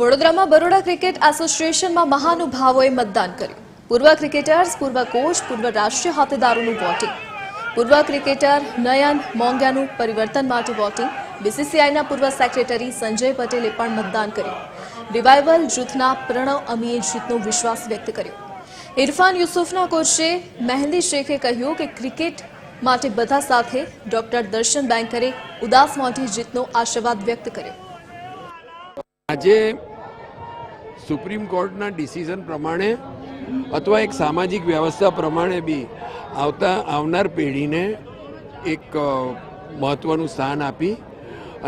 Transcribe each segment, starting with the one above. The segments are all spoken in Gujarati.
વડોદરામાં બરોડા ક્રિકેટ એસોસિએશનમાં મહાનુભાવોએ મતદાન કર્યું. પૂર્વ ક્રિકેટર્સ, પૂર્વ કોચ, પૂર્વ રાષ્ટ્રીય હોદ્દેદારોનું વોટિંગ. પૂર્વ ક્રિકેટર નયન મોંગિયાનું પરિવર્તન માટે વોટિંગ. બીસીસીઆઈના પૂર્વ સેક્રેટરી સંજય પટેલે પણ મતદાન કર્યું. રિવાઇવલ જૂથના પ્રણવ અમીએ જીતનો વિશ્વાસ વ્યક્ત કર્યો. ઇરફાન યુસુફના કોચે મહેંદી શેખે કહ્યું કે ક્રિકેટ માટે બધા સાથે. ડોક્ટર દર્શન બેંકરે ઉદાસ મોઢે જીતનો આશાવાદ વ્યક્ત કર્યો. આજે સુપ્રીમ કોર્ટના ડિસિઝન પ્રમાણે અથવા એક સામાજિક વ્યવસ્થા પ્રમાણે બી આવનાર પેઢીને એક મહત્ત્વનું સ્થાન આપી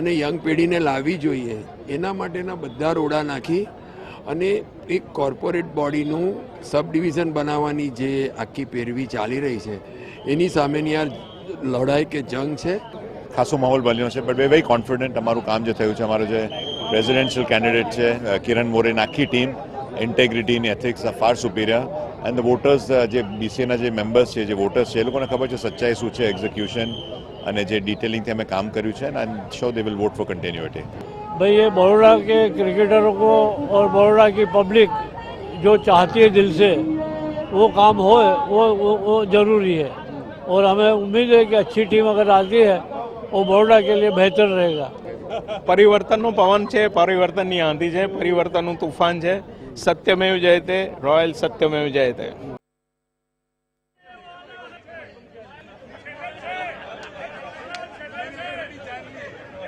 અને યંગ પેઢીને લાવવી જોઈએ એના માટેના બધા રોડા નાખી અને એક કોર્પોરેટ બોડીનું સબ ડિવિઝન બનાવવાની જે આખી પેરવી ચાલી રહી છે એની સામેની આ લડાઈ કે જંગ છે. ખાસો માહોલ બન્યો છે, બટ વે વેરી કોન્ફિડન્ટ. અમારું કામ જે થયું છે, અમારો જે પ્રેસિડેન્શિયલ કેન્ડિડેટ છે કિરણ મોરેની આખી team integrity ethics are far superior and the voters જે બીસીએના જે મેમ્બર્સ છે, જે વોટર્સ છે, એ લોકોને ખબર છે સચ્ચાઈ શું છે, એક્ઝિક્યુશન અને જે ડિટેલિંગથી અમે કામ કર્યું છે and I am sure they will vote for continuity. भाई ये बड़ौदा के क्रिकेटरों को और बड़ौदा की पब्लिक जो चाहती है दिल से वो काम हो वो जरूरी है और हमें उम्मीद है कि अच्छी टीम अगर आती है वो बड़ौदा के लिए बेहतर रहेगा. પરિવર્તનનો પવન છે, પરિવર્તનની આંધી છે, પરિવર્તનનું તુફાન છે. સત્યમેવ જયતે, રોયલ સત્યમેવ જયતે.